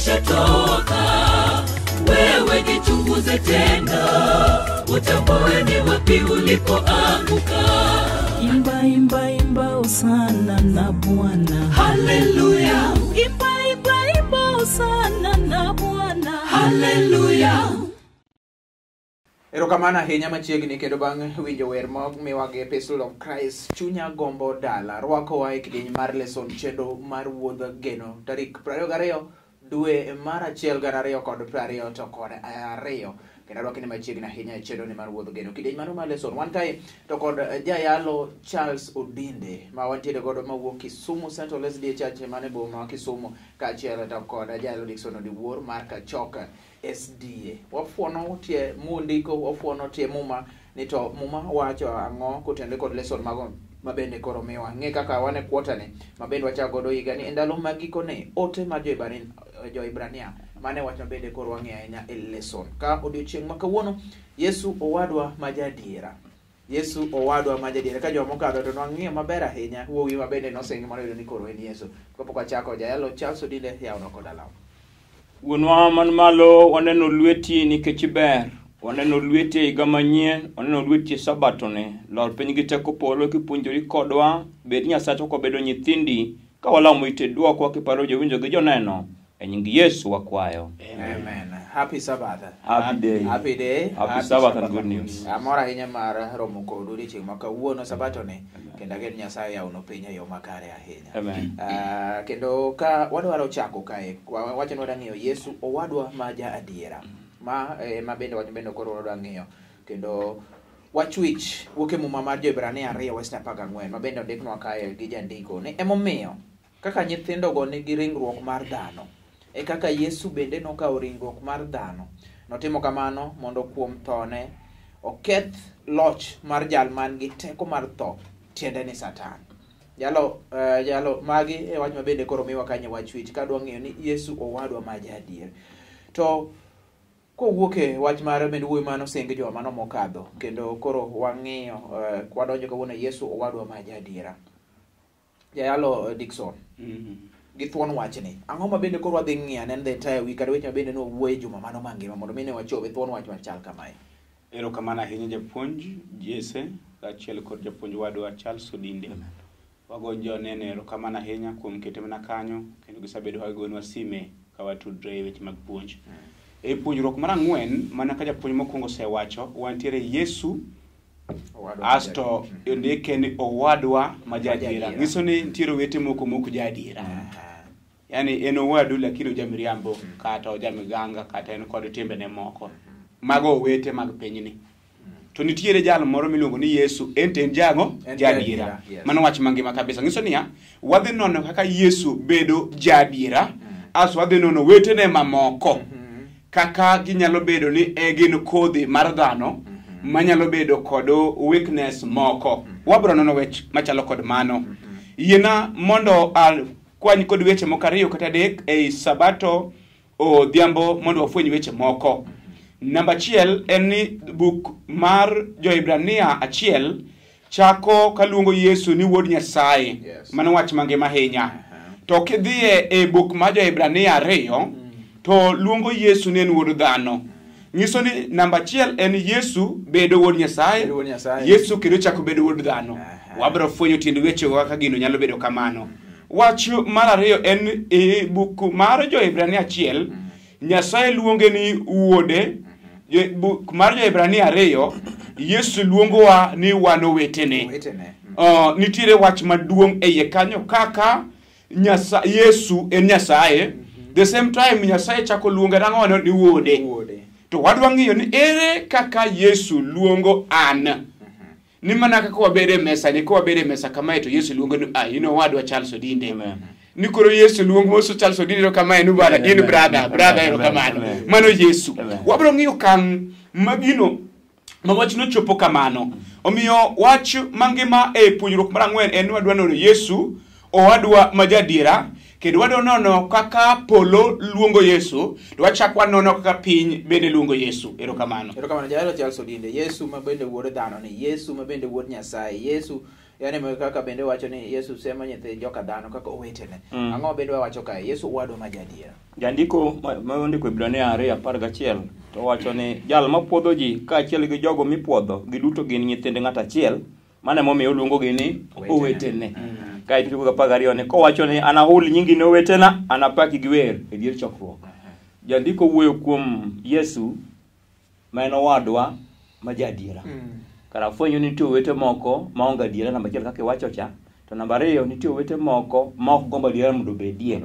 umeshatoka. Wewe jichunguze tena, utambue ni wapi ulipoanguka. Imba, imba, imba usana na Bwana. Hallelujah. Imba, imba, imba usana na Bwana. Hallelujah. Erokamana ahinya machiegni kendo bang' winjo wer miwagi Epistle of Christ, chunya gombo dala rwakowa e kidieny mar lesson chendo mar wuodh geno tarik 22 dwe mar 1 2022 to kod 2 kendo rwakini machiegni ahinya e chendo ni mar wuodh geno kidieny mano mar lesson one time to kod jayalo Charles Odinde ma wantiere godo mawuok Kisumu Central SDA Church mane boma Kisumu kaachiel to kod jayalo Dickson Odiwuor mar Kachoka SDA. Wafuono tie mundiko, wafuono tie muma nito muma wacho ang'o kotende kod lesson mago mabende koro miwa ng'e kaka wane quarter ni mabende wacha godo higa ni endalo magiko ne ote ma Jo-Ibrania mane wacho bende koro wang'e ahinya e lesson ka odiochieng' ma kawuono Yesu Owadwa Maja Adiera. Yesu Owadwa Maja Adiera ka joma okadho to nwang'e maber ahinya wuowi mabende nosengi mono yudo ni koro en Yesu. Kapok achako jayalo Charles Odinde yawno kod alaw. Wuonwa man malo waneno lweti nikech ber, waneno lweti e higa manyien, waneno lweti e sabato ne. Lor piny gi teko polo kipuonjori kodwa, bed Nyasacho kobedo nyithindi, ka walamo ite dwokwa kiparo jowinjo gi joneno, e nying Yesu wakwayo. Amen. Happy Sabbath. Happy day. Happy day. Happy Sabbath and good news. Amora ahinya mar romo kodu odiochieng' ma kawuono sabato ne kendo ageno Nyasaye yawno piny e yo makare ahinya. Amen. Kendo ka wadwaro chako kae wacho ni wadwa ng'eyo Yesu Owadwa Maja Adiera ma bende wacho bende koro wadwa ng'eyo kendo wachwich wuok e muma mar Jo-Ibrania 2:14 ma bende ondiknwa kae gi jandiko ni emomiyo kaka nyithindo go nigi ringruok mar dhano e kaka Yesu bende nokawo ringruok mar dhano notimo kamano mondo kuom thone oketh loch mar jal man gi teko mar tho tiende ni Satan. Jalo magi e wach mabende koro miwa kanye wachwich kadwa ng'eyo ni Yesu Owadwa Maja Adiera. To kowuok e wach mar bende wuoyi mano senge joma mano mokadho kendo koro wang'iyo kwadonjo kawuono Yesu Owadwa Maja Adiera. Jayalo Dickson. Gi thuon wachni ang'o ma bende koro wadhi ng'iyo ne the entire week kata weche mabende no wuoye juma mano mangima mondo mine wachobe thuon wach machal kamae. Erokamano ahinya japuonj Jesse kaachiel kod japuonj wadwa Charles Odinde. Wagonjo nene erokamano ahinya kuom kete mana kanyo kendo gisabedo kagonwa sime ka watudre e weche mag puonj. E puonjruok mar ang'wen mana ka japuonj mokwongo osewacho wantiere Yesu asto ondike ni Owadwa Maja Adiera. Nyiso ni nitiere wete moko jadiera. Yani en owadu lakini ojamiriambo kata ojamiganga kata en kod timbene moko. Mago wete mag pinyni. To nitiere jal moro miluongo ni Yesu en jango jadiera. Mano wach mangima kabisa. Nyiso niya wadhi nono kaka Yesu bedo jadiera aso wadhi nono wetene mamoko kaka ginyalo bedo ni gin kodhi mar dhano manyalo bedo kod weakness moko. Wabro nono wech machalo kod mano. Yiena mondo kwany kod weche moko ariyo kata adek ei sabato odhiambo mondo wafweny weche moko. Namba 1 en ni buk mar Jo-Ibrania 1 chako kaluongo Yesu ni wuod Nyasaye. Mano wach mangima ahinya. To kidhie e buk mar Jo-Ibrania 2 to luongo Yesu ni en wuod dhano. Nyiso ni namba 1 en Yesu bedo wuod Nyasaye. Yesu kendo chako bedo wuod dhano. Wabro fwenyo tiend weche kaka gino nyalo bedo kamano. Wach mar 2 en e buk mar Jo-Ibrania 1 Nyasaye luonge ni wuode. Buk mar Jo-Ibrania 2 Yesu luongowa ni wan owetene. Nitiere wach maduong' e iye kanyo kaka Yesu en Nyasaye. The same time Nyasaye chako luonge nang'ono ni wuode. To wadwa ng'iyo ni ere kaka Yesu luongo an. Ni mana kaka wabede mesa ni ko wabede mesa kama to Yesu luongo ni Owadwa Charles Odinde. Ni koro Yesu luongo Mosu Charles Odinde kama ni bana in brother ero kamano. Mano Yesu. Wabro ng'iyo kan magino mawach no chopo kamano. Omiyo wach mangima e puonjruok mar ang'wen en wadwa nono Yesu Owadwa Maja Adiera. Kendo wadwa nono kaka polo luongo Yesu, to wachak wanono kaka piny bende luongo Yesu. Erokamano. Erokamano jayalo Charles Odinde. Yesu ma bende wuod dhano ni, Yesu ma bende wuod Nyasaye, Yesu yani kaka bende wacho ni Yesu sema nyithi joka dhano kaka owetene. Ang'o bende wacho kae Yesu Owadwa Maja Adiera. Jandiko ma ondiko Ibrania 2:11 to wacho ni jal mapuodho ji kaachiel gi jogo mipuodho giduto gin nyithinde ng'at achiel, mane momiyo oluongo gi ni owetene. Kae tuko 12 ni kowacho ni anahul nyingi ne owetena, anapaki gi wer e dier chokruok. Jandiko wuoyo kuom Yesu ma en Owadwa Maja Adiera. Kara fwenyo ni nitie owete moko maonge adiera, namba 1 kaka iwacho cha, to namba 2 nitie owete moko ma ok gombo adiera mondo bedie.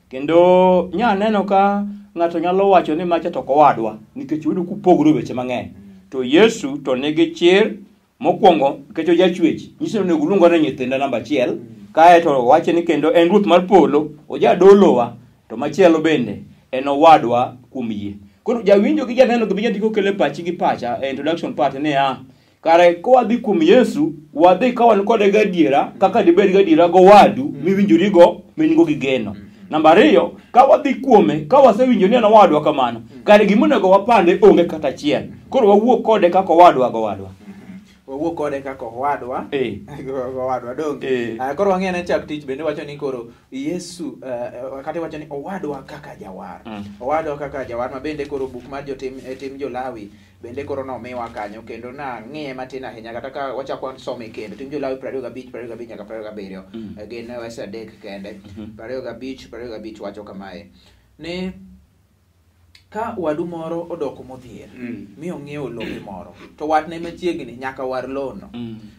Kendo nya neno ka ng'ato nyalo wacho ni macha to owadwa nikech yudo kupogro weche mang'eny. To Yesu to nigi chir mokwongo kecho jachwech. Nyiso ni guluongo ne nyithinde namba 1, kae to wache ni kendo en ruoth mar polo, ojadolowa, to machielo bende en owadwa kuom yie. Koro jawinjo gi janeno gi jandiko kele pachi gi pacha e introduction part ne kare ko wadhi kuom Yesu, wadhi ka wan kode gadiera, kaka dibed gadiera go wadu miwinjorigo minygo gi geno. Namba 2, ka wadhi kuome, ka wasewinjo ni en owadwa kamano, kare gimonego wapande onge kata achiel. Koro wawuok kode kaka owadwa go wadwa. Wawuok kode kaka owadwa. Owadwa donge. Koro wang'e chak tich bende wacho ni koro Yesu kata wacho ni owadwa kaka jawar. Owadwa kaka jawar, ma bende koro buk mar tim jo-Lawi bende koro nomiwa kanyo, kendo na ng'iye matin ahinya, kata ka wachako some kendo tim jo-Lawi 25 nyaka 27 gin wesa 3 kende. 25 wacho kamae ni ka wadu moro odoko modhier mi ong'iewo lope moro, to watne machiegni nyaka war lono.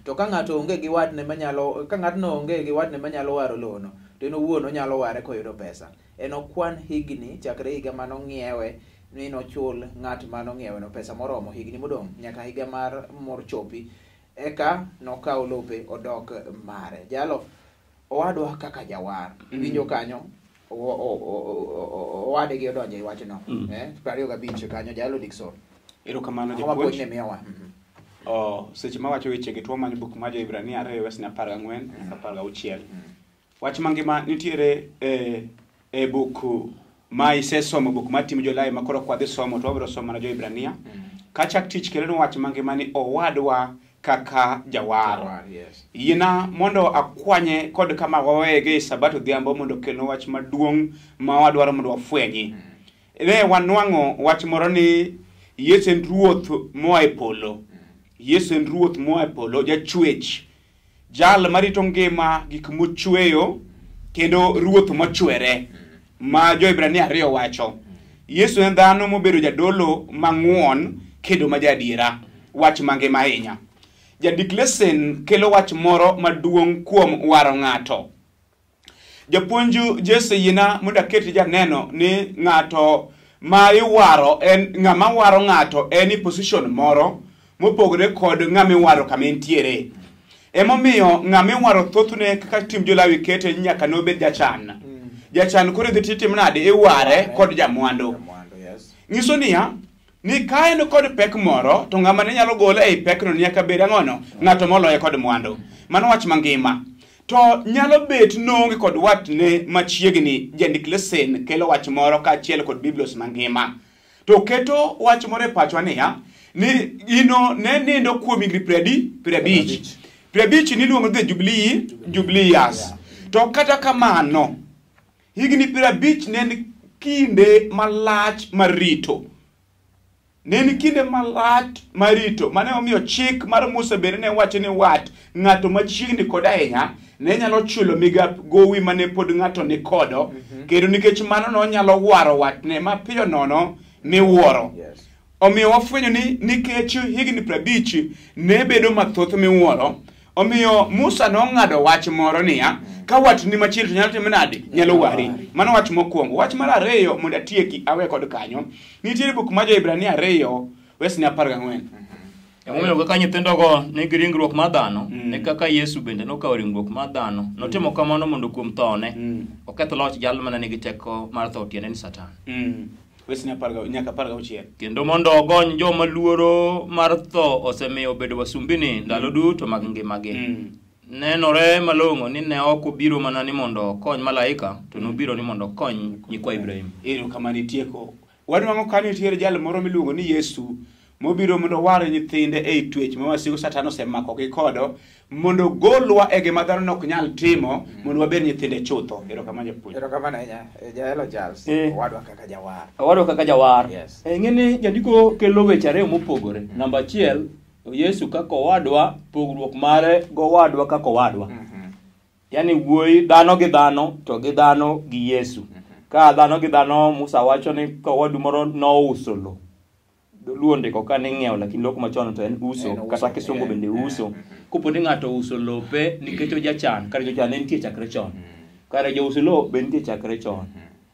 To ka ng'ato onge gi watne manyalo, ka ng'atno onge gi watne manyalo waro lono, to en owuon onyalo ware koyudo pesa. En okwan higni chakre higa mano ng'iewe ni nochul ng'at mano ng'iewe no pesa moromo higni modong' nyaka higa mar mor chopi, eka nokaw lope odok mare. Jalo owadwa kaka jawar. Winjo kanyo owade gi odonje i wachno. 25 kanyo jalo Dickson. Erokamano japuonj. Seche ma wacho weche gi tuo many buk mar Ibrania 2:14-16. Wach mangima nitiere e buk ma isesomo, buk mar tim jo-Lawi ma koro kwadhi somo, to wabiro somo na jo-Ibrania. Ka chak tich kelo wach mangima ni owadwa kaka jawar. Yina mondo akwanye kod kama wawege Sabato dhiambo mondo kelo wach maduong' ma wadwaro mondo wafwenyi. Ne wanwang'o wach moro ni Yesu en ruoth moa e polo. Yesu en ruoth moa e polo, jachwech, jal marito ngima gik mochweyo, kendo ruoth mochwere, ma jo-Ibrania 2 wacho. Yesu en dhano mobedo jadolo mang'won kendo ma jadiera, wach mangima ahinya. Jadik lesen kelo wach moro maduong' kuom waro ng'ato. Japuonju Jesse yina mondo ket janeno ni ng'ato ma iwaro en ng'ama waro ng'ato en position moro mopogore kod ng'ama iwaro kama entiere. Emomiyo ng'ama iwaro thothne kaka tim jo-Lawi kete nyaka nobed jachan. Jachan koro dhi titim nade iware kod jamwandu. Nyiso niya ni kaen kod pek moro, to ng'ama ne nyalo gole ei pekno nyaka bed ang'ono ng'ato moloye kod mwandu. Mano wach mangima. To nyalo bet nonge kod watne machiegni. Jandik lesen kelo wach moro kaachiel kod Biblos mangima. To keto wach moro e pachwa niya ni ino ne nindo kuom higni 50. 50 niluongo ni Jubilee years. To kata kamano higni 50 ne en kinde malach marito. Neni kinde malach marito. Mane omiyo chik mar Musa bende ne wacho ni wat ng'ato machiegni kod ahinya ne nyalo chulo migap gowi mane pod ng'ato ni kodo. Kendo nikech mano no nyalo waro watne mapiyo nono miwuoro. Omiyo wafwenyo ni nikech higni 50 ne bedo mathoth miwuoro, omiyo Musa nong'ado wach moro niya ka watni machiegni nyalo timo nade nyalo wari. Mano wach mokwongo. Wach mar 2 mondo atieki awe kod kanyo. Nitiere buk mar jo-Ibrania 2 wesni 14. Emomiyo kaka nyithindogo nigi ringruok mar dhano, ne kaka Yesu bende nokawo ringruok mar dhano, notimo kamano mondo kuom thone oketh loch jal mana nigi teko mar tho, tiende ni Satan. Wesni 10 nyaka 16. Kendo mondo ogony joma luoro mar tho osemiyo bedo wasumbini ndalo duto mag ngimagi. Nenore malong'o ni ne ok obiro mana ni mondo okony malaika, to nobiro ni mondo okony nyikwa Ibrahim. Erokamano itieko. Wadwang'o ka nitiere jal moro miluongo ni Yesu mobiro mondo ware nyithinde ei twech ma wasigu Satan osemako gi kodo mondo golwa e gima dhano nok nyal timo mondo wabed nyithinde chutho. Erokamano japuonj. Erokamano Jaelo Charles. Owadwa kaka jawar. Owadwa kaka jawar. Yes. Ng'eni jandiko kelo weche ariyo mopogore. Namba achiel, Yesu kaka owadwa, pogruok mare go owadwa kaka owadwa. Yani wuoyi dhano gi dhano to gi dhano gi Yesu. Ka dhano gi dhano Musa wacho ni ka owadu moro nouso lo. Luo ndiko ka ni ng'iewo lakini loko machon to en uso kata kisungu bende uso. Kopo ni ng'ato uso lope nikech ojachan, kare jochan ne nitie chakre chon. Kare jo uso lo be nitie chakre chon.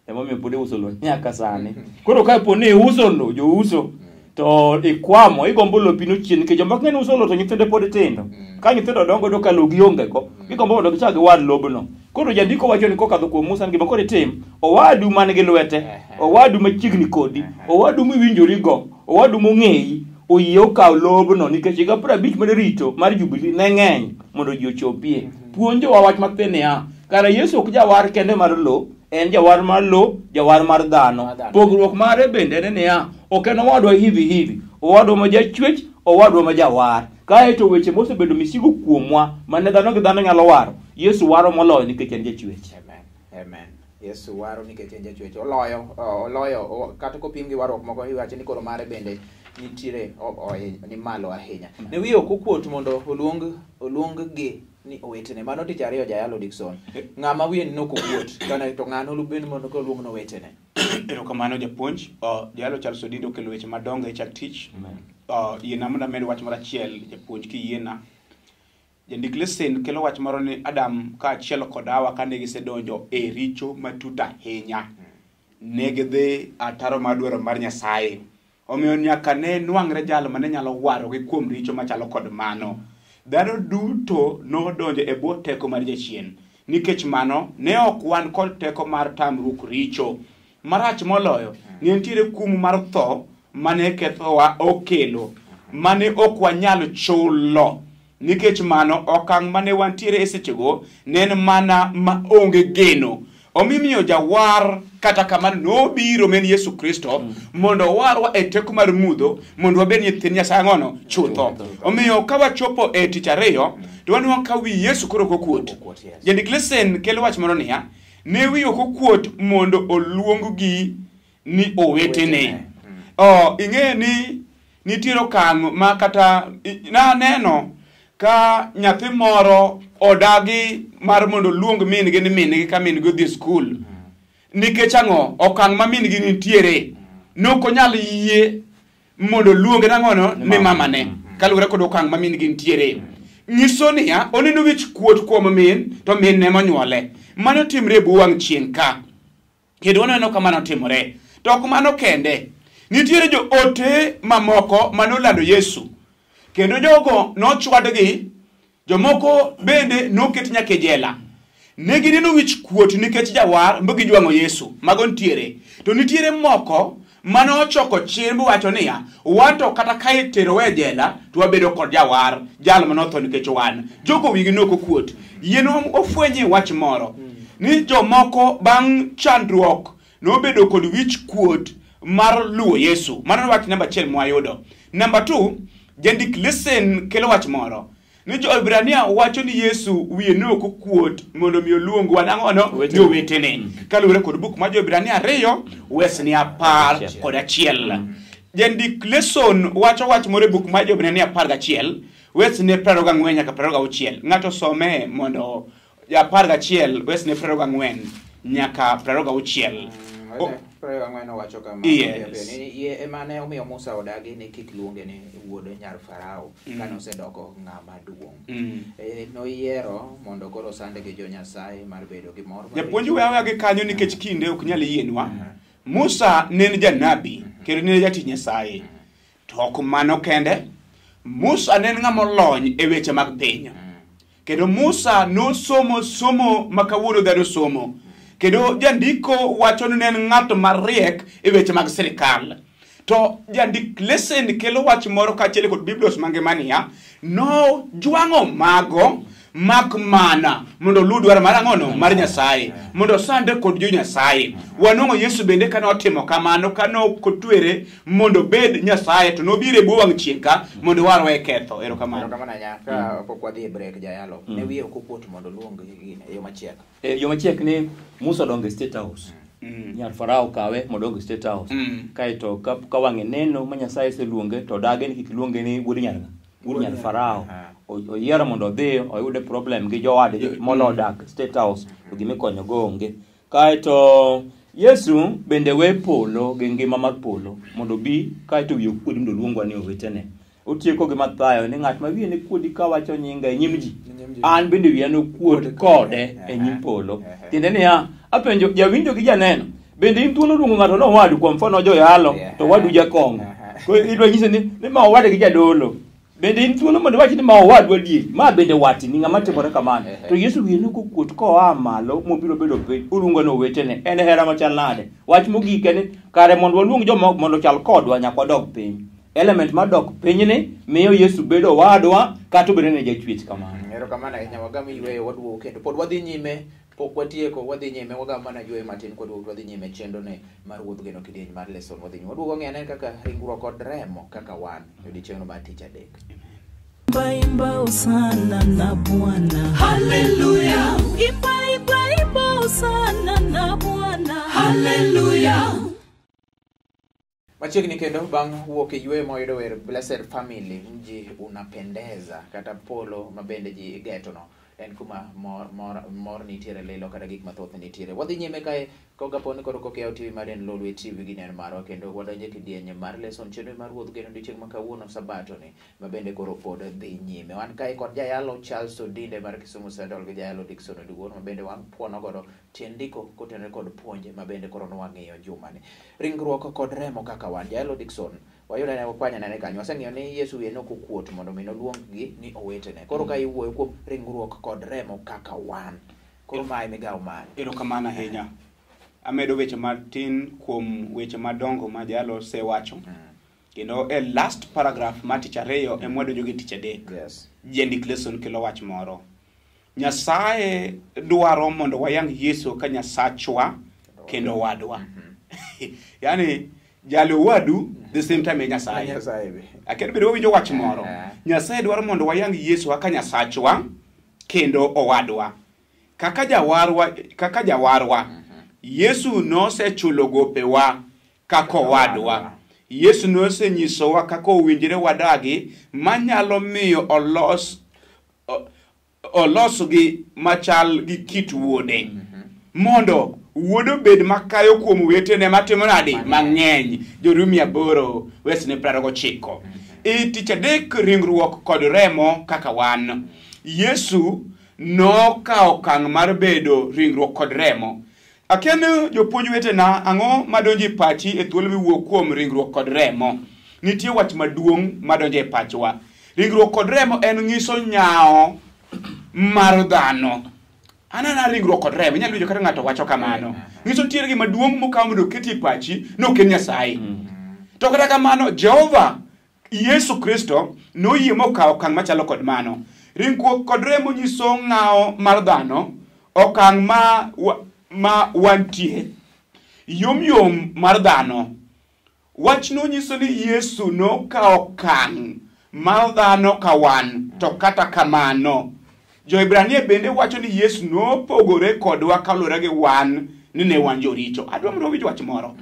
Emomiyo pod uso lo nyaka sani. Koro ka po ni uso lo, jo uso to ikwamo igombo lopi no chien nikech jomoko ng'eny uso lo to nyithinde pod tindo. Ka nyithindo dongo do ka lo gionge ko, igombo mondo gichak giwad lobno. Koro jandiko wacho ni kokadho kuom Musa ngima kod tim, owadu man gi lwete, owadu machiegni kodi, owadu miwinjori go, owadu mong'eyi, oyie okaw lobno nikech higa 50 mane rito mar Jubilee ne ng'eny mondo ji ochopie. Puonjowa wach mathin niya, kara Yesu ok jawar kende mar lo, en jawar mar lo, jawar mar dhano. Pogruok mare bende en niya, ok en owadwa hivi, owadwa ma jachwech, owadwa ma jawar. Kaeto weche mosebedo misigo kuomwa mane dhano gi dhano nyalo waro, Yesu waro moloyo nikech en jachwech. Amen. Yesu waro nikech en jachwech. Oloyo kata kopim gi warruok moko iwacho ni koro mare bende nitiere ni malo ahinya. Ne wiyo kokuot mondo oluong gi ni owetene. Mano tich ariyo Jayalo Dickson. Ng'ama wiye ni nokuot kana to ng'ano lubeni mondo koluong no wetene. Erokamano japuonj. Jayalo Charles Odindo kelo weche madongo e chak tich. Yiena mondo amed wach mar achiel japuonj kiyiena. Jandik lesen kelo wach moro ni Adam ka achiel kod Hawa kane gisedonjo e richo matut ahinya. Ne gidhi ataro mar dwaro mar Nyasaye. Omiyo nyaka ne nwang're jal mane nyalo warogi kuom richo machalo kod mano. Dhano duto nodonjo e bwo teko mar jachien. Nikech mano ne ok wan kod teko mar tamruok richo. Marach moloyo ni nitiere kum mar tho mane kethowa okelo, mane ok wanyalo chulo. Nikech mano okang' mane wantiere e sechego ne en mana maonge geno. Omimiyo jawar kata kamano nobiro men Yesu Kristo mondo warwa e teko mar mudho mondo wabed nyithind Nyasaye ng'ono chutho. Omiyo ka wachopo e tich ariyo to wanwa ka wi Yesu koro kokuot. Jandik lesen kelo wach moro niya, ne wiyo kokuot mondo oluong gi ni owetene. Ing'e ni nitiere okang' ma kata neno ka nyathi moro odagi mar mondo luong min gi ni min gi ka min gi dhi skul. Nikech ang'o? Okang' ma min gi nitiere. Noko nyal yie mondo luong nang'ono ni mamane. Kaluwore kod okang' ma min gi nitiere. Nyiso niya, oneno wich kuot kuom min to min ne monyuole. Mano timre e bwo wang' chien ka. Kendo waneno ka mano timore. To ok mano kende. Nitiere jo ote mamoko manolando Yesu. Kendo jogo nochwadgi, jomoko bende noket nyaka e jela. Ne gineno wich kuot nikech jawar mbo gijwang'o Yesu. Mago nitiere. To nitiere moko mano ochoko chir wacho niya, wato kata ka itero e jela to wabedo kod jawar, jal manotho nikech wan. Jogo wigi noko kuot. Yieno ofwenye wach moro. Ni jomoko bang' chandruok nobedo kod wich kuot mar luwo Yesu. Mano wach namba 1 mwayudo. Namba 2, jandik lesen kelo wach moro. Ni jo Ibrania wacho ni Yesu wiye noko kuot mondo mi oluong wanang'ono jo wetene. Kaluwore kod buk mar jo Ibrania 2 wesni 10 kod 1. Jandik lesen wacho wach moro e buk mar jo Ibrania 11 wesni 24 nyaka 26. Ng'ato some mondo 11 wesni 24 nyaka 26. Wacho kama emane omiyo Musa odagi ni kik luonge ni wuod nyar Farao kane osedoko ng'ama duong'. Noyiero mondo koro sande gi jo Nyasaye mar bedo gi mor. Japuonj wewa gi kanyo nikech kinde ok nyal yienwa. Musa ne en janabi kendo ne jatich Nyasaye. To ok mano kende, Musa ne en ng'ama olony e weche mag piny. Kendo Musa somo makawuono dhano somo. Kendo jandiko wacho ni en ng'ato mariek e weche mag sirikal. To jandik lesen kelo wach moro kaachiel kod Biblos mangima niya, no jwang'o mago mak mana mondo lu dwaro mar ang'ono mar Nyasaye mondo sande kod jo Nyasaye. Wanong'o Yesu bende kano timo kamano, kano kotwere mondo bed Nyasaye to nobire bwo wang' chienka mondo warwa e ketho. Erokamano. Erokamano nyaka pok wadhi e break jayalo. Ne wiye okuot mondo luong gine yo machiek. Yo machiek ni Musa donge State House. Nyar Farao kawe modongo State House. Kaito ka wang'e neno ma Nyasaye seluonge to dage ni kik luonge ni wuod nyar Farao. Oyiero mondo odhi oyude problem gi jowade molo dak State House to gimi konyo go onge. Kaito Yesu bende we polo gi ngima mar polo mondo bi kaito wiyo kuodi mondo luongwa ni owetene. Otieko gi Mathayo ni ng'at ma wiye ni kuodi ka wacho nyinga e nyim ji. An bende wiya no kuod kode e nyim polo. Tiende niya, apenjo jawinjo gi janeno. Bende in thuolo luongo ng'ato no wadu kwa mfano joyalo to wadu jakong'o. Ko idwa nyise ni ma owade gi jadolo. Bende in thuolo mondo wachi ni ma owadu adieri. Ma bende wati ni ng'ama timore kamano. To Yesu wiye no kuot koa malo mobiro bedo piny uluongo no wetene. En hera machal nade. Wach mogike ni kare mondo waluong joma mondo chal kodwa nyaka wadog piny. Element ma dok piny ni miyo Yesu bedo wadwa kata bedo ne jachwech kamano. Erokamano ahinya wagamo yweyo waduogo kendo pod wadhi nyime. Pok watieko wadhi nyime wagamo mana yweyo matin kod wadhi nyime chendo ne mar wuodh geno kidieny mar lesson wadhi nyime. Waduogo ng'ene kaka ringruok kod remo kaka wan odiechieng'no mar tich adek. Imba osana na Bwana. Hallelujah. Imba osana na Bwana. Hallelujah. Machiegni kendo bang' wuok e yweyo moyudo wer Blessed Family mji unapendeza kata polo mabende ji geto no. En kuma mor nitiere lelo kata gik mathoth nitiere. Wadhi nyime kae kogaponi koro kokeo TV mar en Lolwe TV gi nen marwa kendo wadonje kidienye mar lesson chendo mar wuodh geno odiechieng' ma kawuono sabato ni mabende koro pod dhi nyime. Wan kae kod jayalo Charles Odinde mar Kisumu Central gi jayalo Dickson Oduor mabende wan puono godo tiendiko kotenore kod puonje mabende koro nwang'iyo juma ni. Ringruok kod remo kaka wan jayalo Dickson wayuda ne wakwanya nene kanyo waseng'iyo ni Yesu wiye nokuot mondo mi noluonggi ni owetene. Koro ka iwuoyo kuom ringruok kod remo kaka wan. Koro mae migawo mane. Erokamano ahinya. Amedo weche matin kuom weche madongo ma jalo sewacho. Kendo e last paragraph ma tich ariyo e mwadonjo gi tich adek. Yes. Jendik lesson kelo wach moro. Nyasaye dwaro mondo wayang Yesu ka Nyasachwa kendo wadwa. Yani jalo wadu the same time e Nyasaye. Akedo bedo winjo wach moro. Nyasaye dwaro mondo wayang Yesu ka Nyasachwa kendo owadwa. Kaka jawarwa Yesu nosechulo gopewa kaka owadwa. Yesu nosenyisowa kaka owinjore wadagi manyalo miyo olos gi machal gi kit wuode. Mondo wuodo bed makayo kuom wetene matimo nadi mang'eny. Jorumi 8 wesne 29. Tich adek ringruok kod remo kaka wan. Yesu nokawo okang' mar bedo ringruok kod remo. Aken jopuonj wetena ang'o madonjo pachi e thuolo miwuok kuom ringruok kod remo. Nitie wach maduong' madonjo e pachwa. Ringruok kod remo en ng'iso nyao mar dhano. Anana ringruok kod remo inyalo winjo kata ng'ato wacho kamano. Ng'iso tiere gima duong' mokaw mondo keti e pachi noken Nyasaye. To kata kamano Jehova Yesu Kristo noyie mokawo okang' machalo kod mano. Ringruok kod remo nyiso ng'ao mar dhano, okang' ma wantie. Yom mar dhano. Wach no nyiso ni Yesu nokawo okang' mar dhano ka wan. To kata kamano Jo-Ibrania bende wacho ni Yesu nopogore kodwa kaluwore gi wan ni ne wan joricho. Adwa mondo winj wach moro.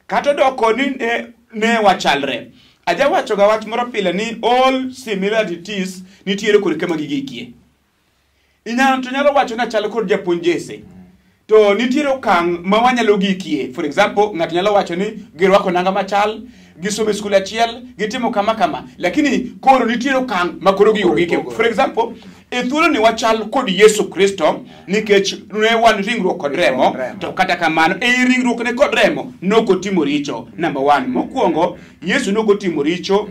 Kata doko ni ne wachalre. Aja wacho ga wach moro pile ni all similarities nitiere kod kama gigikie. Nyalo wacho na chalo kod japuonj Jese. To nitiere okang' ma wanyalo gikie. For example, ng'ato nyalo wacho ni girwako nanga machal, gisome skul achiel, gitimo kama. Lakini koro nitiere okang' ma koro gigikie. For example, e thuolo ni wachal kod Yesu Kristo nikech ne wan ringruok kod remo. To kata kamano e ringruok ne kod remo nokotimo richo. Number 1, mokwongo Yesu nokotimo richo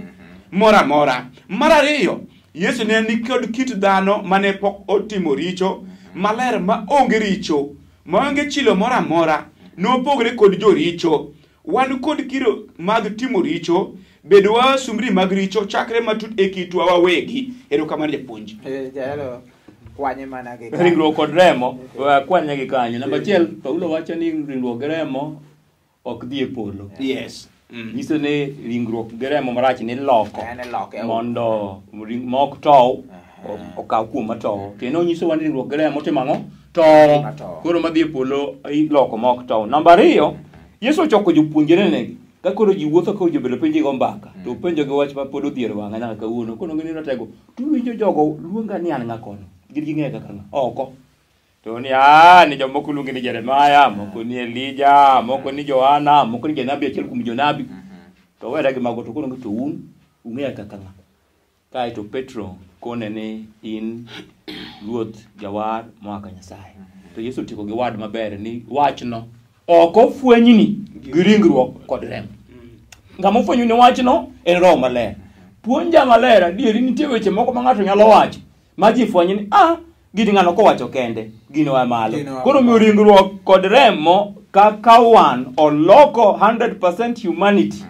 mora mora. Mar ariyo, Yesu ne nikod kit dhano mane pok otimo richo, maler ma onge richo, maonge chilo mora mora, nopogre kod joricho. Wan kod kiro mag timo richo, bedo wasumbri mag richo chakre matut e kitwa wawegi. Erokamano japuonj. Jalo kwanye mana gi ringruok kod remo kwanye gi kanyo. Namba achiel, Paulo wacho ni ringruok gi remo ok dhi e polo. Yes. Nyiso ni ringruok gi remo marach ni loko loke mondo mok tow okaw kuom matow. Kendo nyiso wa ni ringruok gi remo timo ang'o? Tow. Koro madhi e polo iloko mok tow. Namba ariyo, Yesu ochoko jopuonjre ne ka koro ji wuotho ka jobedo penjo go mbaka to penjo gi wach ma pod odhier wang'a nyaka kawuono. Kono ngini ratego tu winjo jogo luonga ni an ng'a kono. Gin ng'e kaka oko. To ni ni jomoko luongi ni Jeremaya, moko ni Elija, moko ni Johana, moko ni janabi achiel kuom jonabi. To wera gi mago to kono to un ung'e kaka ng'a. Kae to Petro kone ni in Ruoth Jawar moa Nyasaye. To Yesu tiko gi wad maber ni wachno oko fwenyni gi ringruok kod remo. Ngama ofwenyo ni wachno en Roho Maler. Puonja maler adieri nitie weche moko ma ng'ato nyalo wacho ma ji fwenyo ni gini ng'ano kowacho kende gino wa malo. Koro mi ringruok kod remo kaka wan oloko 100% humanity,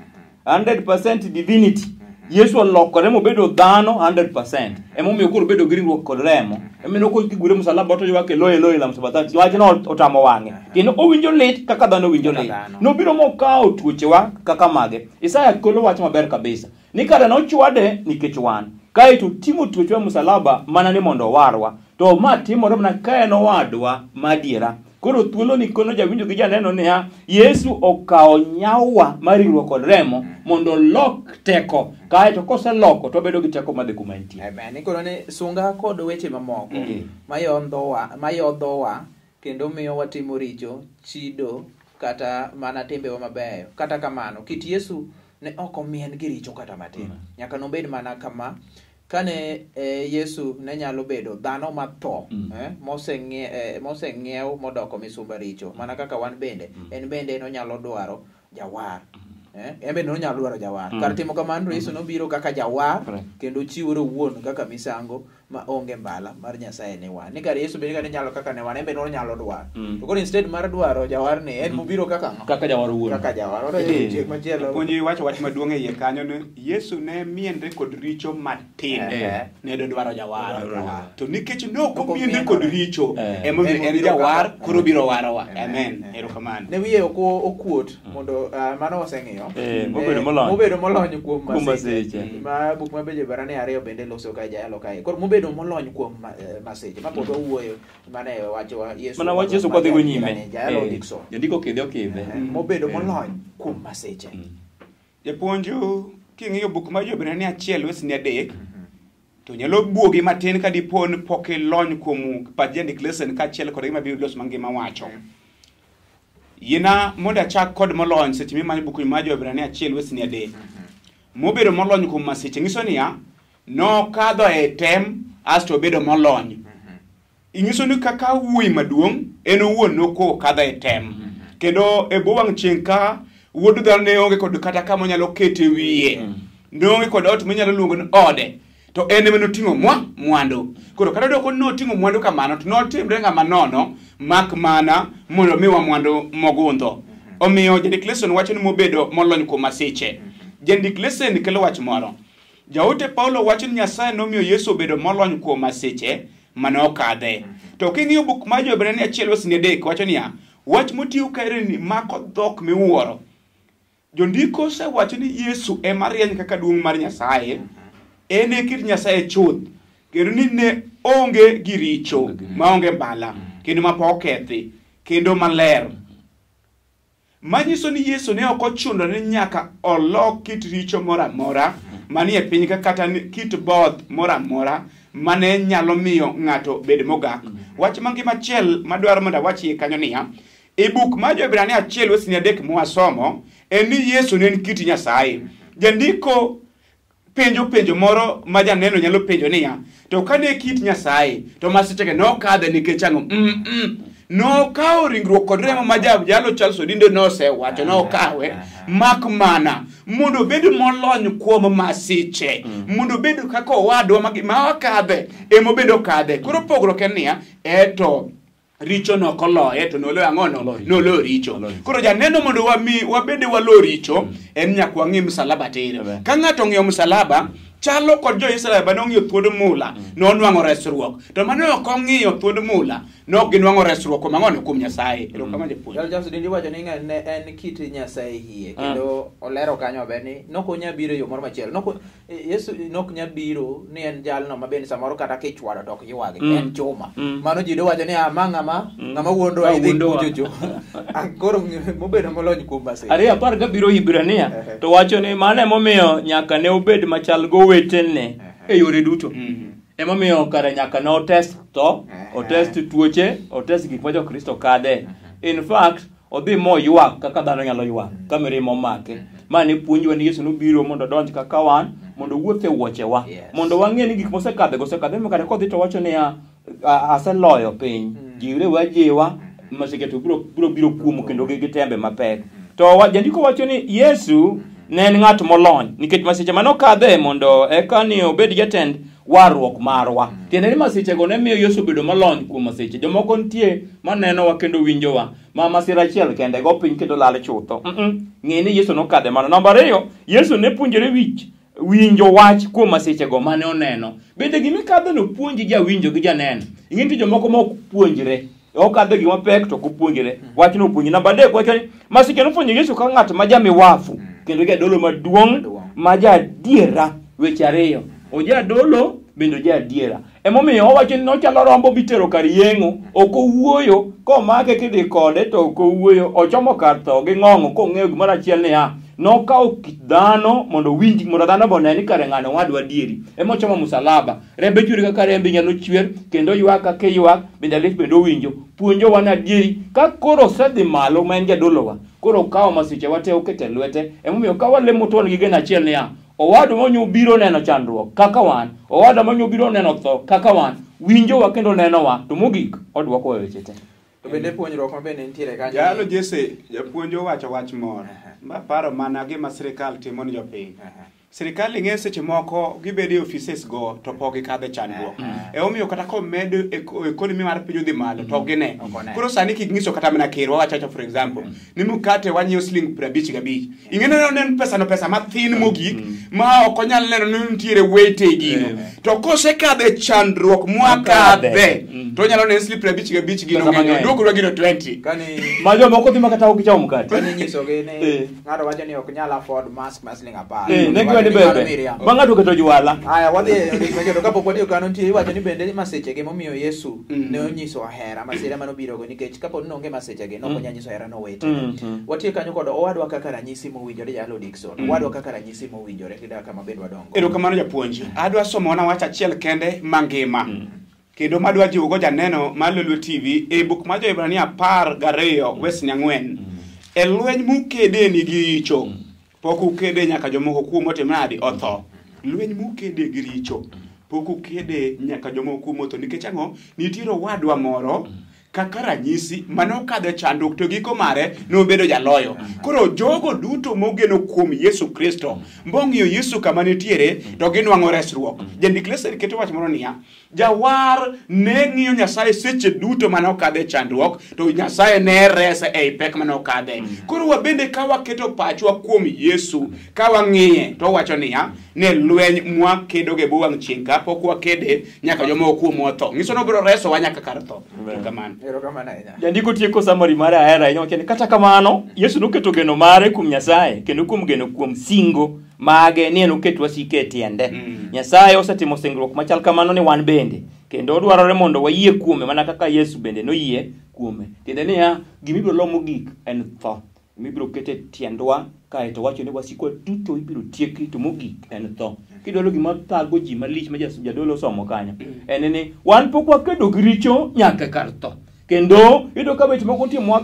100% divinity. Yesu olokore mobedo dhano 100%. Emomiyo koro bedo gi ringruok kod remo. Emeno ko kigure msalaba to jwake loye la msalaba. Wachno otamo wang'e. Kendo owinjo lit kaka dhano winjo lit. Nobiro mokawo tuochewa kaka mage. Isaya kolo wach maber kabisa. Ni kada nochwade nikech wan. Kae to timo tuochewa msalaba mana ni mondo warwa. To ma timore mana kae no wadwa madiera. Koro thuolo ni kono jawinjo gi janeno niya Yesu okawo nyawa mar ringruok kod remo mondo lok teko. Kae to koseloko to bedo gi teko madhi kuma entie. Amen. Koro ne sunga kod weche mamoko mayodhowa kendo miyo watimo richo, chido kata mana timbewa mabeyo. Kata kamano kit Yesu ne ok omien gi richo kata matin. Nyaka nobed mana kama kane Yesu ne nyalo bedo dhano matho moseng'iew modoko misumba richo mana kaka wan bende en bende no nyalo dwaro jawar en bende no nyalo dwaro jawar kar timo kamano Yesu nobiro kaka jawar kendo chiwore wuon kaka misango ma onge mbala mar Nyasaye ne wan. Ni kar Yesu bende kane nyalo kaka ne wan en bende no nyalo dwaro to koro instead mar dwaro jawar ne en mobiro kaka jawar wuon kaka jawar machielo puonji wach maduong' e iye kanyo ni Yesu ne mienre kod richo matin ne dwaro jawar to nikech noko mienre kod richo emomiyo en jawar koro biro warowa. Amen. Erokamano. Ne wiye okuot mondo mano oseng'iyo mobedo molony kuom maseche ma buk mabeje barane ariyo bende loso ka jalo kae koro mobedo molony kuom maseche ma pod owuoyo mane wacho Yesu mana wacho Yesu kodhi go nyime jandiko okidhe mobedo molony kuom maseche. Japuonju king'iyo buk mar Jobrania 1:3 to nyalo buogi matin ka dipon pok ilony kuom pajendik lesson ka achiel kod gima biro los mangima wacho. Yina mondo achak kod molony seche mimanyo buk mar Jobrania 1:3 mobedo molony kuom maseche nyiso niya no kadho e tem asto bedo molony. Inyiso ni kaka wuoyi maduong' en owuon noko kadho e tem kendo e bowang' chieng' ka wuod dhano ne onge kod kata kama onyalo kete wiye nonge kod ot manyalo luongo ni ode to en ema noting'o mwandu. Koro kata doko noting'o mwandu kamano to notimre ng'ama nono mak mana mondo miwa mwandu mogundho. Omiyo jandik lesson wacho ni mobedo molony kuom maseche. Jandik lesson kelo wach moro. Jaote Paulo wacho ni Nyasaye nomiyo Yesu obedo molony kuom maseche mane okadhe. To king'iyo buk mar Jobrania 1:3 wacho niya wach motiyo kae ni mako dhok miwuoro. Jondiko osewacho ni Yesu ema rieny kaka duong' mar Nyasaye en e kit Nyasaye chuth kendo ni ne onge gi richo maonge mbala kendo mapok okethi kendo maler. Manyiso ni Yesu ne ok ochuno ni nyaka olok kit richo moro amora manie piny kata kit both moro amora mane nyalo miyo ng'ato bed mogak. Wach mangima achiel madwaro mondo awachie kanyo niya e buk mar Jobrania 1:3 mwasomo en ni Yesu ne en kit Nyasaye. Jandiko penjo moro ma janeno nyalo penjo niya to kane kit Nyasaye to masechege nokadhe nikech ang'o? Nokawo ringruok kod remo ma jalo Charles Odindo nosewacho nokawe mak mana mondo bed molony kuom masiche mondo bed kaka owadwa ma wakadhe emo bedo kadhe. Koro pogruok en niya eto richo no koloye to nolo ang'ono nolo richo. Koro janeno mondo wabede walo richo en nyaka wang'i msalaba tir. Ka ng'ato ng'iyo msalaba chalo kod jo Israel ba nong'iyo thuod mula nonwang'o resruok to mane ok ong'iyo thuod mula nok ginwang'o resruok kuom ang'o kuom Nyasaye. Erokamano japuonj. Jaljas dindi wacho ni ne en kit Nyasaye hie kendo olero kanyo be ni nok onya biro yo moro machielo. Nok Yesu nok nya biro ni en jalno maben samoro kata kichwado tok ywagi en chuma. Mano ji do wacho ni ng'ama wuondo idhi kujojo. Ankoro mobedo molony kuom base. Ari 10 gabiro Ibrania to wacho ni mane momiyo nyaka ne obed machal go wetene e yore duto. Emomiyo kare nyaka ne otest tuoche, otest gik ma jo Kristo kade. In fact, odhi mo ywak kaka dhano nyalo ywak ka mirima omake. Mane puonjwa ni Yesu nobiro mondo donj kaka wan, mondo wuothe wuochewa, mondo wang'e ni gik mosekadhe kare kodhi to wacho ni aseloyo piny. Jiwre wajiwa masike to biro kuomo kendo gi tembe mapek. To jandiko wacho ni Yesu ne en ng'at molony nikech masiche manokadhe mondo eka ni obed jatend warruok marwa. Tiende ni masiche go ne miyo Yesu bedo molony kuom masiche. Jomoko nitie manenowa kendo winjowa ma masira achiel kende go piny kendo lal chutho. Ng'e ni Yesu nokadhe mano. Namba 2, Yesu ne puonjore winjo wach kuom masiche go mane oneno. Bende gimikadhe no puonji jawinjo gi janeno. Ing'e jomoko ma ok puonjre okadhe gima pek to kupuonjre wach no puonji. Namba 3 wacho ni masiche nopuonjo Yesu ka ng'at ma jamiwafu kendo jadolo maduong' Maja Adiera. Weche 2, ojadolo bendo jadiera. Emomiyo owacho ni nochalo rombo bitero kar yeng'o, ok owuoyo komake kidhi kode to ok owuoyo, ochomo kar tho gi ng'ong'o kong'eyo gimoro achiel niya nokawo kit dhano mondo winj mondo dhano bone ni kare ng'ano wadwa adieri. Emochomo msalaba, rembe churi kaka rembe nyalo chwer kendo ywak kaka ywak bende lit bendo winjo. Puonjo wan adieri ka koro sedhi malo ma en jadolowa. Koro kawo masiche wate okete lwete. Emomiyo ka walemo ton gi geno achiel niya Owadwa manyo biro neno chandruok kaka wan, owadwa manyo biro neno tho kaka wan, winjo wa kendo neno wa, to mogik odwoko weche te. To bende puonjruok mabende nitiere kanyo. Jalo Jesse, japuonjo wacho wach moro. Ma paro mana gima sirikal timo ni jopiny. Sirikal ing'e seche moko gibede offices go to pok gikadhe chandruok. Omiyo kata komedo economy mar piny odhi malo to gine. Koro sani king'iso kata mana kirwa wachacha for example, ni mukate wanyiewo siling 55. Ing'e nen pesa mathin mogik ma ok onyal neno ni nitiere weightage gino. To kosekadhe chandruok mwakadhe to nyalo neno siling 55 gino ng'eny. Dwoko gino 20. Kani majo moko dhi makata ok chao mukate. Kani nyiso gi ni ng'ato wacho ni ok nyal afford mask ma siling 10. Ni bebe banga to keto jwala. Aya wadhi mejo ka pok wadhi kano nitie wacho ni bende masiche ge momiyo Yesu ne onyiso ahera masira mano biro go nikech kapo ni onge masiche ge no onya nyiso ahera no wete. Watie kanyo kod owadwa kaka ranyisi mowinjore jalo Dickson. Owadwa kaka ranyisi mowinjore kidaka mabedwa dongo. Erokamano japuonj. Adwa somo na wach achiel kende mangima. Kendo madwa jiwo go janeno mar Lolwe TV e book ma Jo-Ibrania 12 wes 4. E lweny mukede ni gi richo. Pok ukede nyaka jomoko kuom otimnadi otho. Lweny mukede gi richo. Pok ukede nyaka jomoko kuom otho nikech ang'o nitiere owadwa moro kaka ranyisi manokadhe chandruok to giko mare nobedo jaloyo. Koro jogo duto mogeno kuom Yesu Kristo mbong'iyo Yesu kama nitiere to ginwang'o resruok. Jandik lesson keto wach moro niya jawar ne ng'iyo Nyasaye seche duto manokadhe chandruok to Nyasaye ne rese ei pek manokadhe. Koro wabende ka waketo pachwa kuom Yesu ka wang'iye to wacho niya ne lweny mwakedo ge bwang' chieng' ka pok wakede nyaka jomoko kuom otho. Nyiso no biro reso wa nyaka kar tho. Kamano. Jandiko tieko summary mare ahera inyoke ni kata kamano Yesu noketo geno mare kuom Nyasaye kendo kuom geno kuom singo mage ni noketo wasike tiende. Nyasaye osetimo singruok machal kamano ni wan bende kendo dwarore mondo wayie kuome mana kaka Yesu bende noyie kuome. Tiende niya gimibiro lomo gik en tho. Mibiro kete tiendwa kae to wacho ni wasiko duto ibiro tieki to mogik en tho. Kidolo gima thago ji malich ma jadolo somo kanyo. En ni wan pok wakedo gi richo nyaka kar tho. Kendo ido ka weche moko timo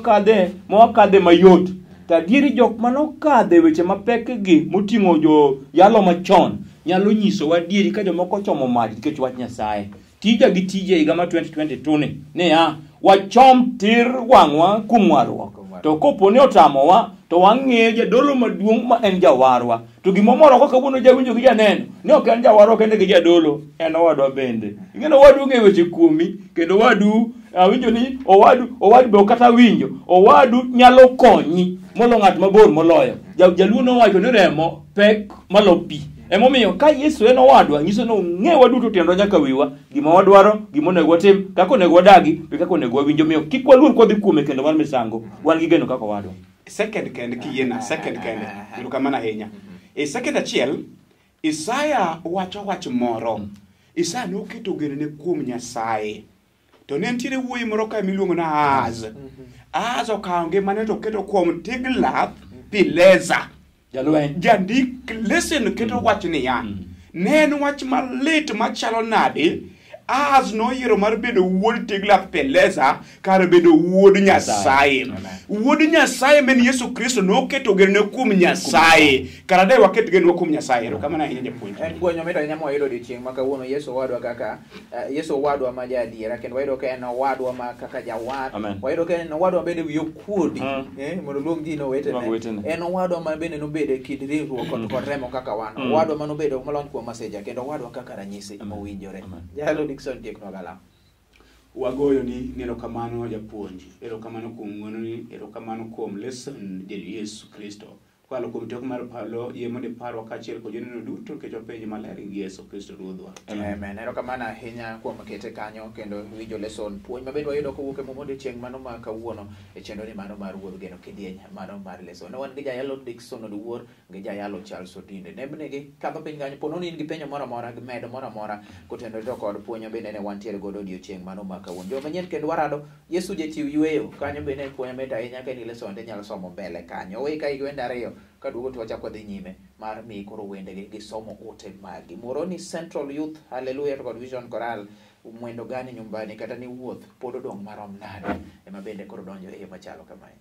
mwakadhe mayot. Tadieri jok manokadhe weche mapek gi moting'o jo yalo machon nyalo nyiso wadieri ka jomoko chomo maj nikech wach Nyasaye. Tija gi tije higa ma 2022 ne wachom tir wang'wa kuom warruok. To kopo ne otamowa to wang'e jadolo maduong' ma en jawarwa. To gimomoro kaka wuono jawinjo gi janeno ne ok en jawarwa kende gi jadolo en owadwa bende. Ing'eno wadu ng'e weche kuomi kendo wadu winjo ni owadu be kata winjo owadu nyalo konyi molo ng'at mabor moloyo. Jaluo no wacho ni remo pek malo pi. Emomiyo ka Yesu en owadwa, nyiso ni ong'ewa duto tiendwa nyaka wiwa, gima wadwaro, gima onego watim, kaka onego wadagi, kaka onego wawinjo. Miyo kik waluor kodhi kuome kendo mar misango, wan gi geno kaka owadwa. Second kend kiyiena, second kend. Ilu kamana ahinya. E second achiel, Isaya wacho wach moro. Isaya noketo genone kuom Nyasaye. To ne nitiere wuoyi moro ka miluongo na Ahaz. Ahaz okawo ngimane to keto kuom Tiglath-Pileser. Jandik lesen keto wach niya. Ne en wach malit machalo nade. Ahaz noyiero mar bedo wuod Tiglath-Pileser kar bedo wuod Nyasaye. Wuod Nyasaye men Yesu Kristo noketo genone kuom Nyasaye. Kara dai waket genwa kuom Nyasaye. Kamana ahinya japuonj. En gwenyo mito nyamo ayudo odiochieng' ma kawuono Yesu Owadwa kaka Yesu Owadwa Maja Adiera, kendo wayudo ka en owadwa ma kaka jawar. Wayudo ka en owadwa bende wiyo kuodi, mondo luong ji nowetene. En owadwa ma bende nobede kid riwruok kod remo kaka wan. Owadwa ma nobedo molony kuom maseja, kendo owadwa kaka ranyisi mowinjore. Jalo Dickson Tiekno Galam. Wagoyo ni erokamano japuonj, erokamano kuom ng'wononi, erokamano kuom lesson del Yesu Kristo. Kwalo kuom tok mar Paulo, yie mondo iparwa kaachiel kod joneno duto nikech penj maler gi Yesu Kristo Ruodhwa. Amen. Erokamano ahinya kuom kete kanyo kendo winjo lesson puonj mabende wayudo kowuok e muma odiochieng' mano ma kawuono e chenro mano mar wuodh geno kidieny mano mar lesson. Ne wan gi jayalo Dickson Oluor gi jayalo Charles Otinde. Nebnegi kadho piny kanyo pono ni in gi penjo moro amora gi medo moro amora kotenore to kod puonj bende ne wantiere godo odiochieng' mano ma kawuono. Joma nyien kendo warado Yesu jachiw yweyo kanyo bende puonj mit ahinya ka ni lesson inyalo somo mbele kanyo. Owe ka igwenda ariyo kaduogo to wachako dhi nyime mar mi koro wende gi somo ote magi. Moroni Central Youth Hallelujah to kod Vision Choral mwendo gani nyumbani kata ni wuoth pod odong' marom nade ema bende koro donjo e yo machalo kamae.